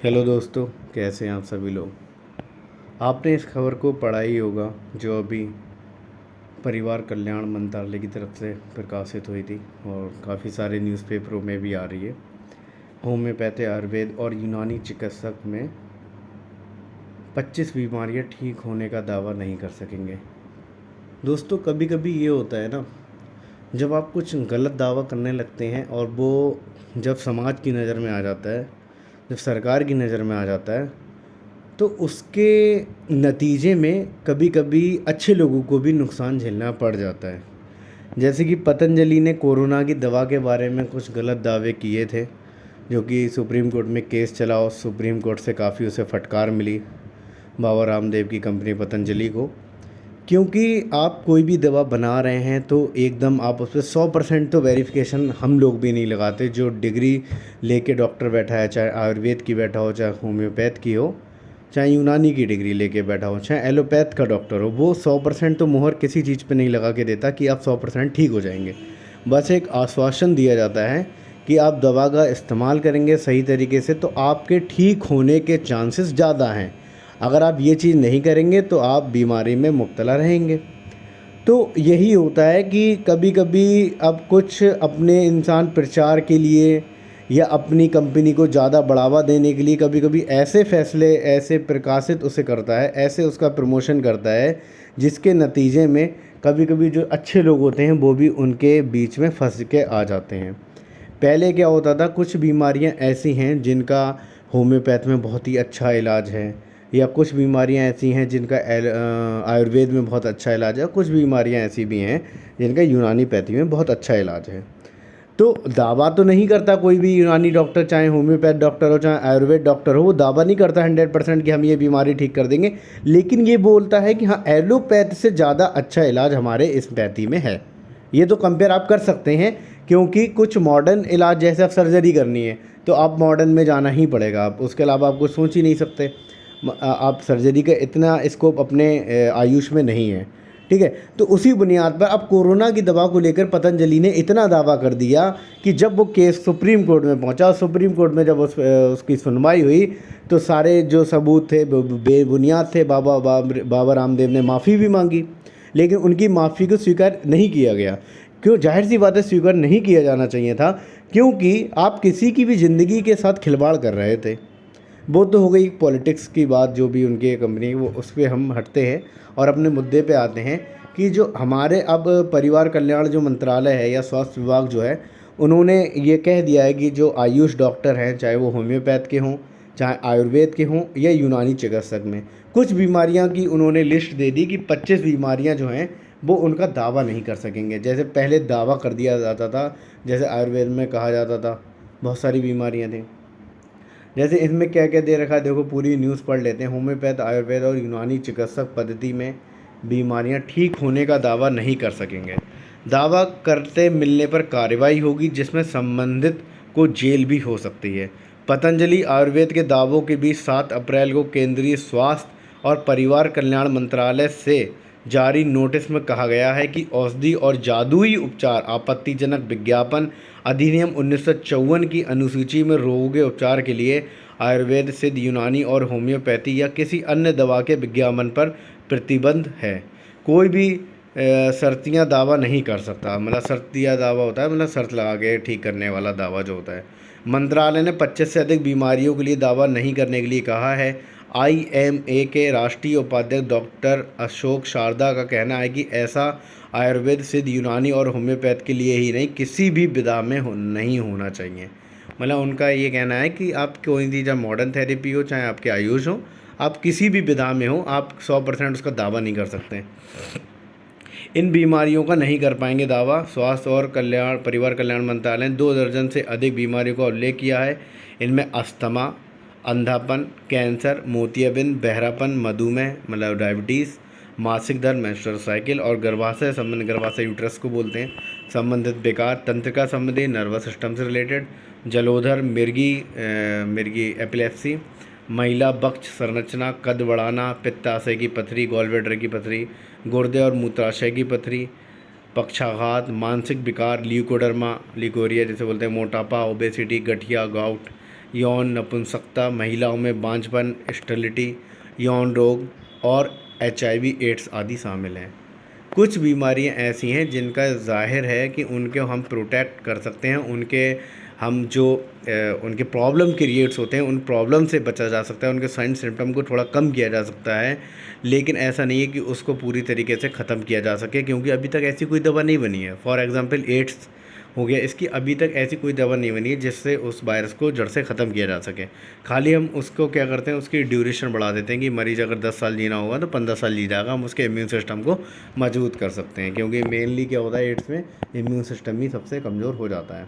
Hello दोस्तों, कैसे हैं आप सभी लोग। आपने इस खबर को पढ़ा ही होगा जो अभी परिवार कल्याण मंत्रालय की तरफ से प्रकाशित हुई थी और काफ़ी सारे न्यूज़पेपरों में भी आ रही है। होम्योपैथी, आयुर्वेद और यूनानी चिकित्सक में 25 बीमारियां ठीक होने का दावा नहीं कर सकेंगे। दोस्तों, कभी कभी ये होता है ना, जब आप कुछ गलत दावा करने लगते हैं और वो जब समाज की नज़र में आ जाता है, जब सरकार की नज़र में आ जाता है, तो उसके नतीजे में कभी कभी अच्छे लोगों को भी नुकसान झेलना पड़ जाता है। जैसे कि पतंजलि ने कोरोना की दवा के बारे में कुछ गलत दावे किए थे, जो कि सुप्रीम कोर्ट में केस चला और सुप्रीम कोर्ट से काफ़ी उसे फटकार मिली, बाबा रामदेव की कंपनी पतंजलि को। क्योंकि आप कोई भी दवा बना रहे हैं तो एकदम आप उस पर 100% तो वेरिफिकेशन हम लोग भी नहीं लगाते। जो डिग्री लेके डॉक्टर बैठा है, चाहे आयुर्वेद की बैठा हो, चाहे होम्योपैथ की हो, चाहे यूनानी की डिग्री लेके बैठा हो, चाहे एलोपैथ का डॉक्टर हो, वो 100% तो मुहर किसी चीज़ पे नहीं लगा के देता कि आप 100% ठीक हो जाएंगे। बस एक आश्वासन दिया जाता है कि आप दवा का इस्तेमाल करेंगे सही तरीके से तो आपके ठीक होने के चांसेस ज़्यादा हैं। अगर आप ये चीज़ नहीं करेंगे तो आप बीमारी में मुब्तला रहेंगे। तो यही होता है कि कभी कभी अब कुछ अपने इंसान प्रचार के लिए या अपनी कंपनी को ज़्यादा बढ़ावा देने के लिए कभी कभी ऐसे फैसले, ऐसे प्रकाशित उसे करता है, ऐसे उसका प्रमोशन करता है, जिसके नतीजे में कभी कभी जो अच्छे लोग होते हैं वो भी उनके बीच में फंस के आ जाते हैं। पहले क्या होता था, कुछ बीमारियां ऐसी हैं जिनका होम्योपैथ में बहुत ही अच्छा इलाज है, या कुछ बीमारियां ऐसी हैं जिनका आयुर्वेद में बहुत अच्छा इलाज है, कुछ बीमारियां ऐसी भी हैं जिनका यूनानी पैथी में बहुत अच्छा इलाज है। तो दावा तो नहीं करता कोई भी यूनानी डॉक्टर, चाहे होम्योपैथ डॉक्टर हो चाहे आयुर्वेद डॉक्टर हो, वो दावा नहीं करता 100% कि हम ये बीमारी ठीक कर देंगे। लेकिन ये बोलता है कि हाँ, एलोपैथ से ज़्यादा अच्छा इलाज हमारे इस पैथी में है। ये तो कंपेयर आप कर सकते हैं, क्योंकि कुछ मॉडर्न इलाज, जैसे आप सर्जरी करनी है तो आप मॉडर्न में जाना ही पड़ेगा, आप उसके अलावा आप कुछ सोच ही नहीं सकते। आप सर्जरी का इतना स्कोप अपने आयुष में नहीं है, ठीक है। तो उसी बुनियाद पर अब कोरोना की दवा को लेकर पतंजलि ने इतना दावा कर दिया कि जब वो केस सुप्रीम कोर्ट में पहुंचा, सुप्रीम कोर्ट में जब उसकी सुनवाई हुई, तो सारे जो सबूत थे बेबुनियाद थे। बाबा रामदेव ने माफ़ी भी मांगी, लेकिन उनकी माफ़ी को स्वीकार नहीं किया गया। क्यों? जाहिर सी बात है, स्वीकार नहीं किया जाना चाहिए था, क्योंकि आप किसी की भी ज़िंदगी के साथ खिलवाड़ कर रहे थे। वो तो हो गई पॉलिटिक्स की बात, जो भी उनकी कंपनी, वो उस पर हम हटते हैं और अपने मुद्दे पे आते हैं कि जो हमारे अब परिवार कल्याण जो मंत्रालय है या स्वास्थ्य विभाग जो है, उन्होंने ये कह दिया है कि जो आयुष डॉक्टर हैं, चाहे वो होम्योपैथ के हों, चाहे आयुर्वेद के हों या यूनानी चिकित्सक में, कुछ बीमारियां की उन्होंने लिस्ट दे दी कि 25 बीमारियां जो हैं वो उनका दावा नहीं कर सकेंगे। जैसे पहले दावा कर दिया जाता था, जैसे आयुर्वेद में कहा जाता था बहुत सारी बीमारियाँ थी। जैसे इसमें क्या क्या दे रखा है, देखो पूरी न्यूज़ पढ़ लेते हैं। होम्योपैथ, आयुर्वेद और यूनानी चिकित्सक पद्धति में बीमारियां ठीक होने का दावा नहीं कर सकेंगे। दावा करते मिलने पर कार्रवाई होगी, जिसमें संबंधित को जेल भी हो सकती है। पतंजलि आयुर्वेद के दावों के बीच 7 अप्रैल को केंद्रीय स्वास्थ्य और परिवार कल्याण मंत्रालय से जारी नोटिस में कहा गया है कि औषधि और जादुई उपचार आपत्तिजनक विज्ञापन अधिनियम 1954 की अनुसूची में रोगों के उपचार के लिए आयुर्वेद, सिद्ध, यूनानी और होम्योपैथी या किसी अन्य दवा के विज्ञापन पर प्रतिबंध है। कोई भी शर्तियाँ दावा नहीं कर सकता। मतलब शर्तिया दावा होता है, मतलब शर्त लगा के ठीक करने वाला दावा जो होता है। मंत्रालय ने 25 से अधिक बीमारियों के लिए दावा नहीं करने के लिए कहा है। आईएमए के राष्ट्रीय उपाध्यक्ष डॉक्टर अशोक शारदा का कहना है कि ऐसा आयुर्वेद, सिद्ध, यूनानी और होम्योपैथ के लिए ही नहीं, किसी भी विधा में नहीं होना चाहिए। मतलब उनका ये कहना है कि आप कोई भी, चाहे मॉडर्न थेरेपी हो चाहे आपके आयुष हो, आप किसी भी विधा में हो, आप 100% उसका दावा नहीं कर सकते। इन बीमारियों का नहीं कर पाएंगे दावा। स्वास्थ्य और कल्याण परिवार कल्याण मंत्रालय ने 2 दर्जन से अधिक बीमारियों का उल्लेख किया है। इनमें अस्थमा, अंधापन, कैंसर, मोतियाबिंद, बहरापन, मधुमेह मतलब डायबिटीज़, मासिक धर्म मेंस्ट्रुअल साइकिल और गर्भाशय संबंधी, गर्भाशय यूट्रस को बोलते हैं, संबंधित विकार, तंत्रिका संबंधी, नर्वस सिस्टम से रिलेटेड, जलोदर, मिर्गी एपिलेप्सी, महिला बक्ष संरचना, कद बढ़ाना, पित्ताशय की पथरी, गॉलब्लैडर की पथरी, गुर्दे और मूत्राशय की पथरी, पक्षाघात, मानसिक विकार, ल्यूकोडर्मा, लिकोरिया जिसे बोलते हैं, मोटापा, ओबेसिटी, गठिया, गाउट, यौन नपुंसकता, महिलाओं में बांझपन, स्टेरिलिटी, यौन रोग और HIV एड्स आदि शामिल हैं। कुछ बीमारियां ऐसी हैं जिनका ज़ाहिर है कि उनको हम प्रोटेक्ट कर सकते हैं, हम जो उनके प्रॉब्लम क्रिएट्स होते हैं उन प्रॉब्लम से बचा जा सकता है, उनके साइन सिम्टम को थोड़ा कम किया जा सकता है। लेकिन ऐसा नहीं है कि उसको पूरी तरीके से ख़त्म किया जा सके, क्योंकि अभी तक ऐसी कोई दवा नहीं बनी है। फॉर एग्ज़ाम्पल एड्स हो गया, इसकी अभी तक ऐसी कोई दवा नहीं बनी है जिससे उस वायरस को जड़ से ख़त्म किया जा सके। खाली हम उसको क्या करते हैं, उसकी ड्यूरेशन बढ़ा देते हैं कि मरीज़ अगर 10 साल जीना होगा तो 15 साल जी जाएगा, हम उसके इम्यून सिस्टम को मजबूत कर सकते हैं। क्योंकि मेनली क्या होता है, एड्स में इम्यून सिस्टम ही सबसे कमज़ोर हो जाता है।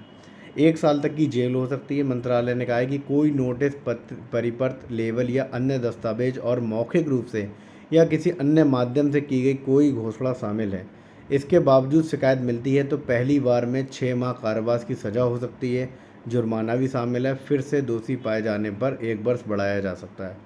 1 साल तक की जेल हो सकती है। मंत्रालय ने कहा है कि कोई नोटिस, पत्र, परिपत्र, लेबल या अन्य दस्तावेज और मौखिक रूप से या किसी अन्य माध्यम से की गई कोई घोषणा शामिल है। इसके बावजूद शिकायत मिलती है तो पहली बार में 6 माह कारावास की सज़ा हो सकती है। जुर्माना भी शामिल है। फिर से दोषी पाए जाने पर 1 वर्ष बढ़ाया जा सकता है।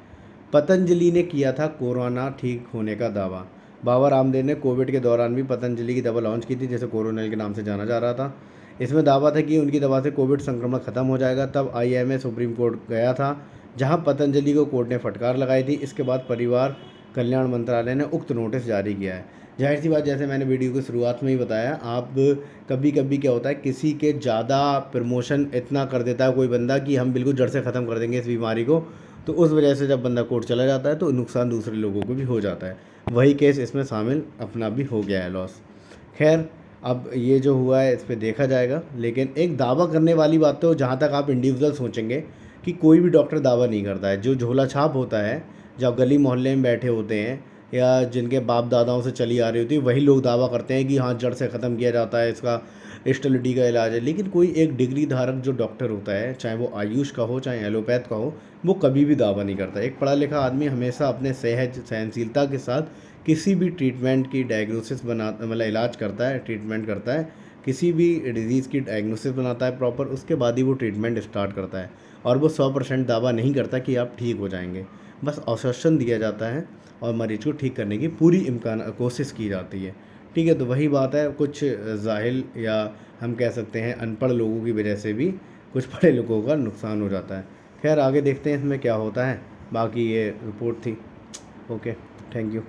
पतंजलि ने किया था कोरोना ठीक होने का दावा। बाबा रामदेव ने कोविड के दौरान भी पतंजलि की दवा लॉन्च की थी, जिसे कोरोनिल के नाम से जाना जा रहा था। इसमें दावा था कि उनकी दवा से कोविड संक्रमण खत्म हो जाएगा। तब IMA सुप्रीम कोर्ट गया था, जहां पतंजलि को कोर्ट ने फटकार लगाई थी। इसके बाद परिवार कल्याण मंत्रालय ने उक्त नोटिस जारी किया है। जाहिर सी बात, जैसे मैंने वीडियो की शुरुआत में ही बताया, आप कभी कभी क्या होता है, किसी के ज़्यादा प्रमोशन इतना कर देता है कोई बंदा कि हम बिल्कुल जड़ से ख़त्म कर देंगे इस बीमारी को, तो उस वजह से जब बंदा कोर्ट चला जाता है तो नुकसान दूसरे लोगों को भी हो जाता है। वही केस इसमें शामिल अपना भी हो गया है, लॉस। खैर, अब ये जो हुआ है इस पे देखा जाएगा। लेकिन एक दावा करने वाली बात तो, जहाँ तक आप इंडिविजुअल सोचेंगे, कि कोई भी डॉक्टर दावा नहीं करता है। जो झोला छाप होता है, जब गली मोहल्ले में बैठे होते हैं या जिनके बाप दादाओं से चली आ रही होती है, वही लोग दावा करते हैं कि हाँ, जड़ से ख़त्म किया जाता है, इसका स्टेरिलिटी का इलाज है। लेकिन कोई एक डिग्री धारक जो डॉक्टर होता है, चाहे वो आयुष का हो चाहे एलोपैथ का हो, वो कभी भी दावा नहीं करता। एक पढ़ा लिखा आदमी हमेशा अपने सहज सहनशीलता के साथ किसी भी ट्रीटमेंट की डायग्नोसिस मतलब इलाज करता है, ट्रीटमेंट करता है। किसी भी डिजीज़ की डायग्नोसिस बनाता है प्रॉपर, उसके बाद ही वो ट्रीटमेंट स्टार्ट करता है। और वो 100% दावा नहीं करता कि आप ठीक हो जाएंगे। बस आश्वासन दिया जाता है और मरीज को ठीक करने की पूरी कोशिश की जाती है। ठीक है, तो वही बात है, कुछ जाहिल या हम कह सकते हैं अनपढ़ लोगों की वजह से भी कुछ पढ़े लोगों का नुकसान हो जाता है। खैर, आगे देखते हैं इसमें क्या होता है। बाकी ये रिपोर्ट थी। Okay, thank you.